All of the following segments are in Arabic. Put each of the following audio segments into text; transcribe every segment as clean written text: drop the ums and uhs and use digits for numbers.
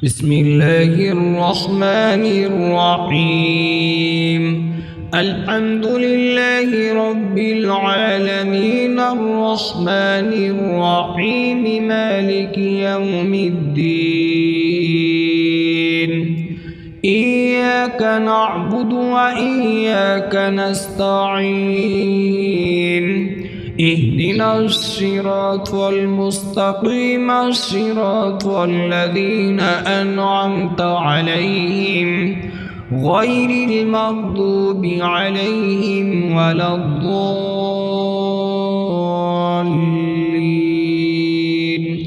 بسم الله الرحمن الرحيم. الحمد لله رب العالمين الرحمن الرحيم مالك يوم الدين. إياك نعبد وإياك نستعين. اهدنا الصراط المستقيم صراط الذين أنعمت عليهم غير المغضوب عليهم ولا الضالين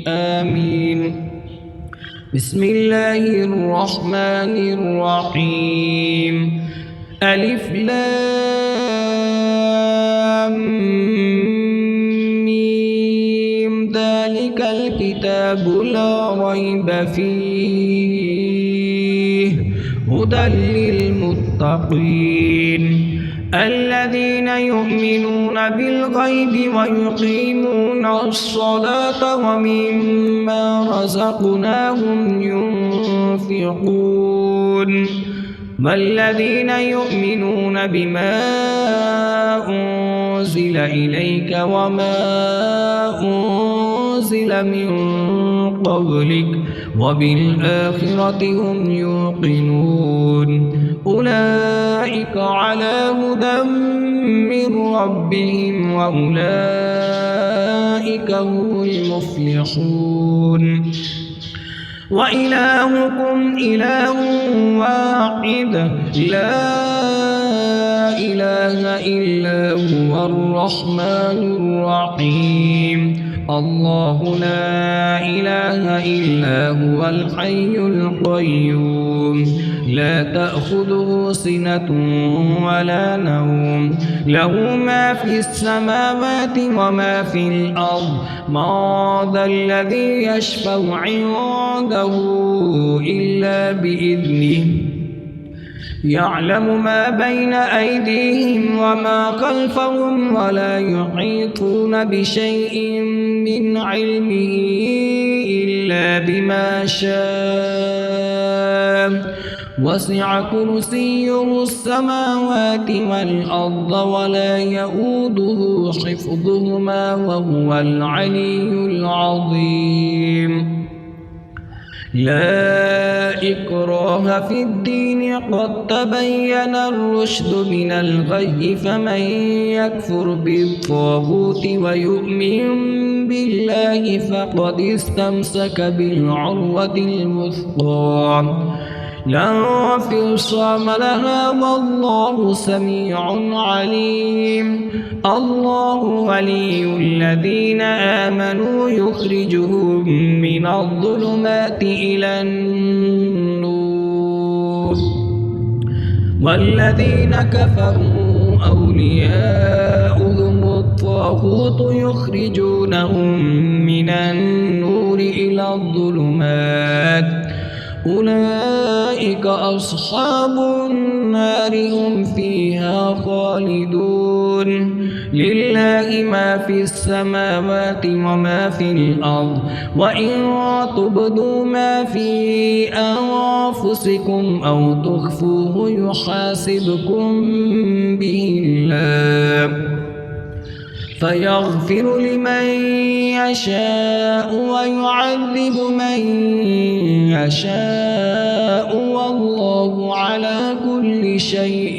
آمين. بسم الله الرحمن الرحيم. ألف لام ذلك الكتاب لا ريب فيه هدى للمتقين الذين يؤمنون بالغيب ويقيمون الصلاة ومما رزقناهم ينفقون والذين يؤمنون بما أنزل إليك وما أنزل من قبلك وبالآخرة هم يوقنون أولئك على هدى من ربهم وأولئك هم المفلحون. وإلهكم إله واحد لا إله إلا هو الرحمن الرحيم. الله لا إله إلا هو الحي القيوم لا تأخذه سنة ولا نوم له ما في السماوات وما في الأرض ما ذا الذي يشفع عنده إلا بإذنه يعلم ما بين أيديهم وما خلفهم ولا يحيطون بشيء من علمه إلا بما شاء وسع كرسيه السماوات والأرض ولا يؤوده حفظهما وهو العلي العظيم. لا إكراه في الدين قد تبين الرشد من الغي فمن يكفر بالطاغوت ويؤمن بالله فقد استمسك بالعروة الوثقى لا انفصام لها والله سميع عليم. الله ولي الذين آمنوا يخرجهم من الظلمات إلى النور والذين كفروا أولياؤهم الطاغوت يخرجونهم من النور إلى الظلمات أولئك أصحاب النار هم فيها خالدون. لله ما في السماوات وما في الأرض وإن تبدوا ما في أنفسكم أو تخفوه يحاسبكم به الله فيغفر لمن يشاء ويعذب من يشاء والله على كل شيء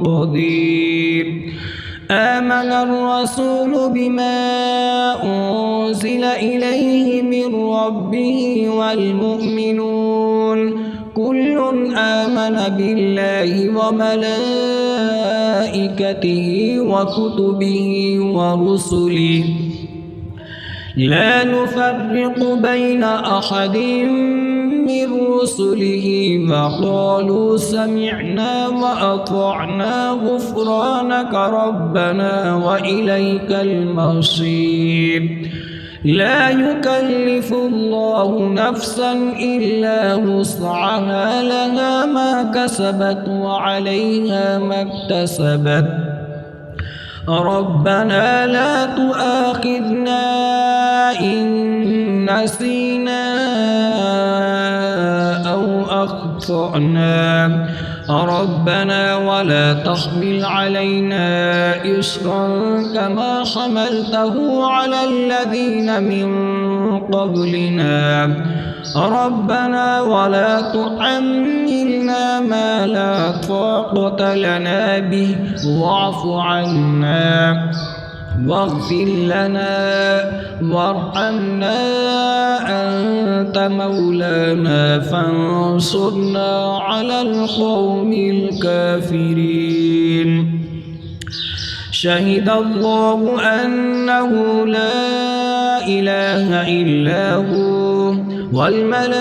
قدير. آمن الرسول بما أنزل إليه من ربه والمؤمنون كل آمن بالله وملائكته وكتبه ورسله لا نفرق بين أحد من رسله وقالوا سمعنا وأطعنا غفرانك ربنا وإليك المصير. لا يكلف الله نفسا إلا وسعها لها ما كسبت وعليها ما اكتسبت ربنا لا تؤاخذنا إن نسينا أخطأنا ربنا ولا تحمل علينا إصرا كما حملته على الذين من قبلنا ربنا ولا تحملنا ما لا طاقة لنا به واعف عنا واغفر لنا وارحمنا أنت مولانا فانصرنا على القوم الكافرين شهد الله أنه لا إله إلا هو والملائكة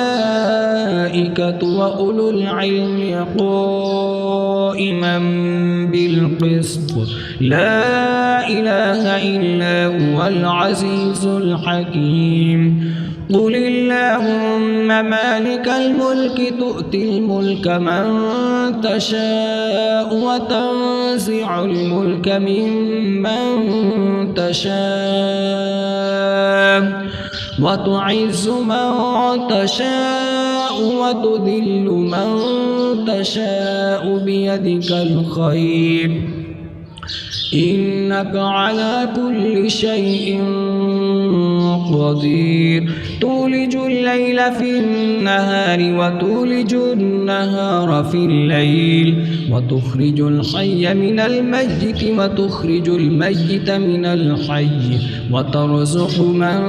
وأولو العلم قائما بالقسط لا إله إلا هو العزيز الحكيم قل اللهم مالك الملك تؤتي الملك من تشاء وتنزع الملك ممن تشاء وتعز من تشاء وتذل من تشاء بيدك الخير إنك على كل شيء قدير تولج الليل في النهار وتولج النهار في الليل وتخرج الحي من الميت وتخرج الميت من الحي وترزق من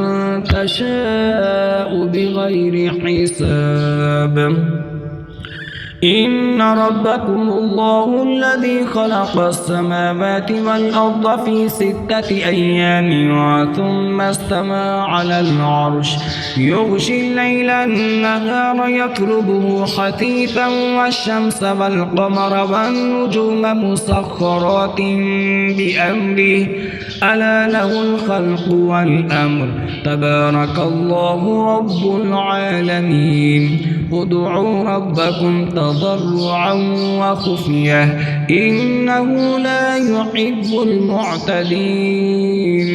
تشاء بغير حساب إن ربكم الله الذي خلق السماوات والأرض في 6 أيام ثم استوى على العرش يغشي الليل النهار يطلبه حثيثا والشمس والقمر والنجوم مسخرات بأمره ألا له الخلق والأمر تبارك الله رب العالمين ادعوا ربكم تضرعا وخفية إنه لا يحب المعتدين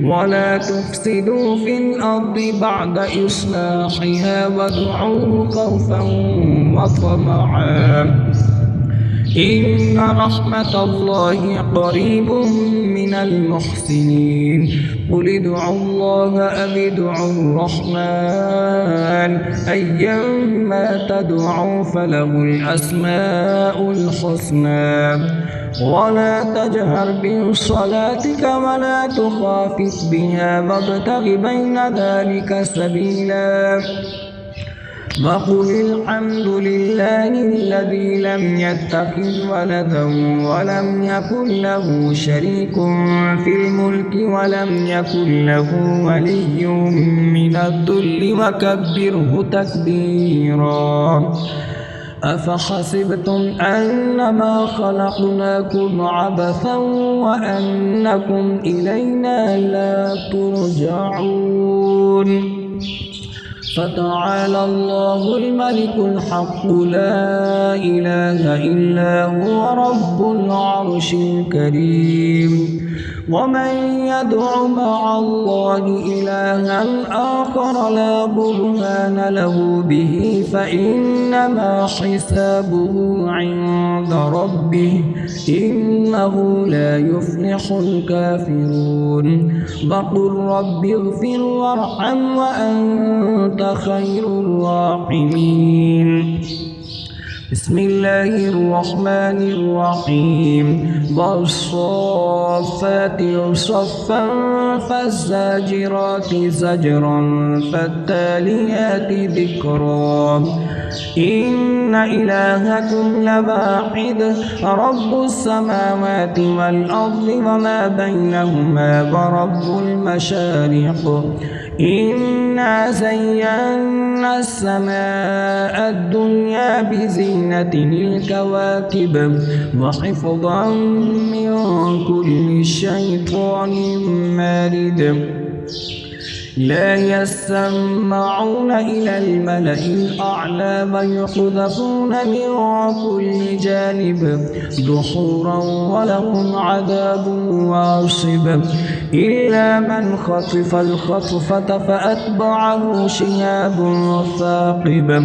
ولا تفسدوا في الأرض بعد إصلاحها وادعوه خوفا وطمعا إن رحمة الله قريب من المحسنين قل ادعوا الله أو ادعوا الرحمن أيما تدعوا فله الأسماء الحسنى ولا تجهر بصلاتك ولا تخافت بها وابتغ بين ذلك سبيلا وقل الحمد لله الذي لم يتخذ ولدا ولم يكن له شريك في الملك ولم يكن له ولي من الذل وكبره تكبيرا أفحسبتم أنما خلقناكم عبثا وأنكم إلينا لا ترجعون فتعالى الله الملك الحق لا إله إلا هو رب العرش الكريم ومن يدع مع الله إلها آخر لا برهان له به فإنما حسابه عند ربه إنه لا يفلح الكافرون وقل رب اغفر وارحم وأنت خير الراحمين بسم الله الرحمن الرحيم والصافات صفا فالزاجرات زجرا فالتاليات ذكرا إن إلهكم لواحد رب السماوات والأرض وما بينهما ورب المشارق إنا زينا السماء الدنيا بزينة الكواكب وحفظا من كل شيطان مارد لا يسمعون إلى الملأ الأعلى ويقذفون من كل جانب دحورا ولهم عذاب واصب إلا من خطف الخطفة فأتبعه شهاب ثاقب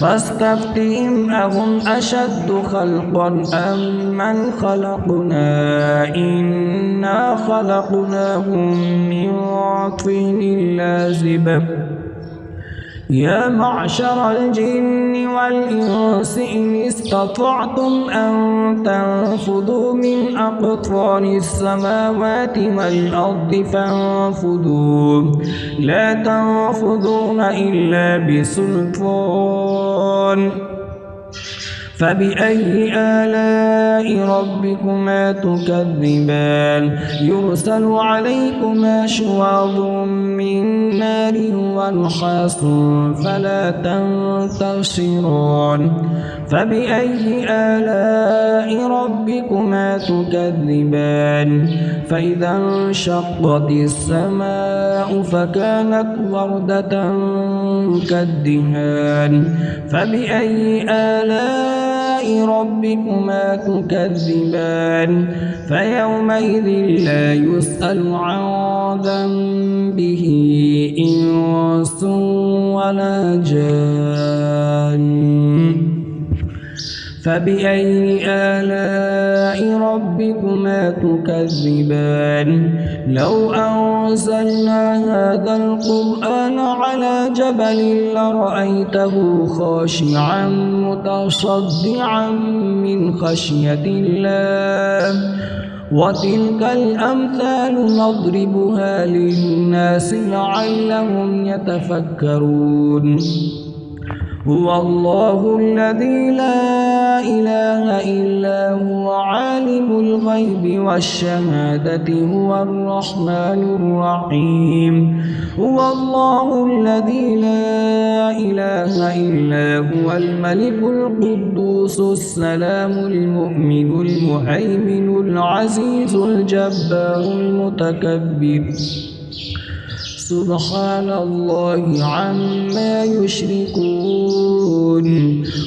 فاستفتهم أهم أشد خلقا أم من خلقنا إنا خلقناهم من طين لازب يا معشر الجن والإنس إن استطعتم أن تنفذوا من أقطار السماوات والأرض فانفذوا لا تنفذون إلا بسلطان فبأي آلاء ربكما تكذبان يرسل عليكما شواظ من نار ونحاس فلا تنتصران فبأي آلاء ربكما تكذبان فإذا انشقت السماء فكانت وردة كالدهان فبأي آلاء ربكما تكذبان فيومئذ لا يسأل عن ذنبه إنس ولا جان فبأي آلاء ربكما تكذبان لو أنزلنا هذا القرآن على جبل لرأيته خاشعا متصدعا من خشية الله وتلك الأمثال نضربها للناس لعلهم يتفكرون هو الله الذي لا إله إلا هو عالم الغيب والشهادة هو الرحمن الرحيم هو الله الذي لا إله إلا هو الملك القدوس السلام المؤمن المهيمن العزيز الجبار المتكبر سبحان الله عما يشركون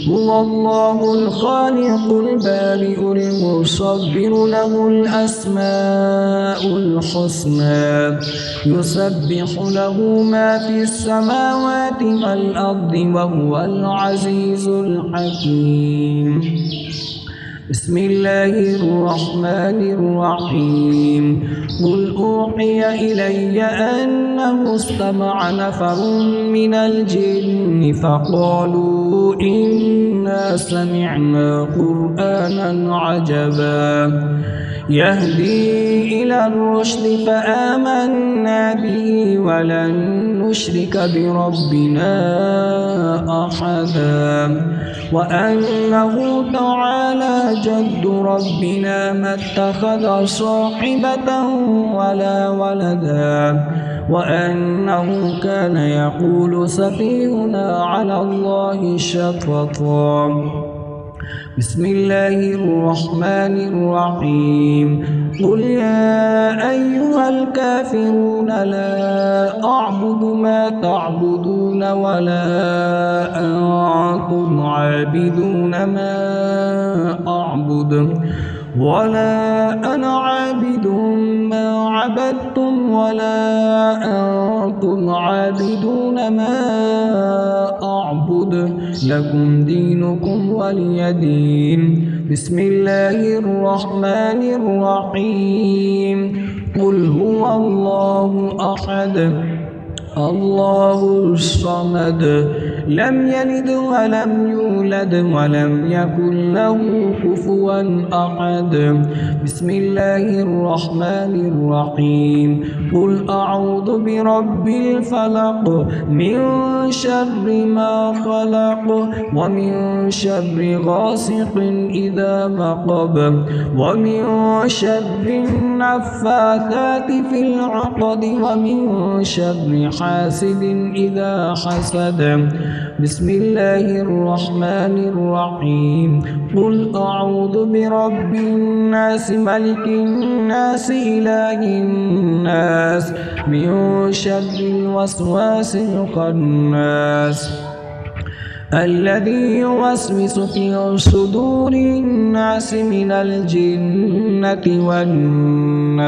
هو الله الخالق البارئ المصور له الأسماء الحسنى يسبح له ما في السماوات والأرض وهو العزيز الحكيم بسم الله الرحمن الرحيم قل أوحي إلي أنه استمع نفر من الجن فقالوا إنا سمعنا قرآنا عجبا يهدي إلى الرشد فآمنا به ولن نشرك بربنا أحدا وأنه تعالى جد ربنا ما اتخذ صاحبة ولا ولدا وأنه كان يقول سفيهنا على الله شططا بسم الله الرحمن الرحيم قل يا أيها الكافرون لا أعبد ما تعبدون ولا أنتم عابدون ما أعبد ولا أنا عابد ما عبدتم ولا أنتم عابدون ما أعبد لكم دينكم ولي دين بسم الله الرحمن الرحيم قل هو الله أحد الله الصمد لم يلد ولم يولد ولم يكن له كفوا أحد بسم الله الرحمن الرحيم قل أعوذ برب الفلق من شر ما خلق ومن شر غاسق إذا وقب ومن شر النفاثات في العقد ومن شر حاسد إذا حسد بسم الله الرحمن الرحيم قل أعوذ برب الناس ملك الناس إله الناس من شر الوسواس الخناس الذي يوسوس في صدور الناس من الجنة والناس.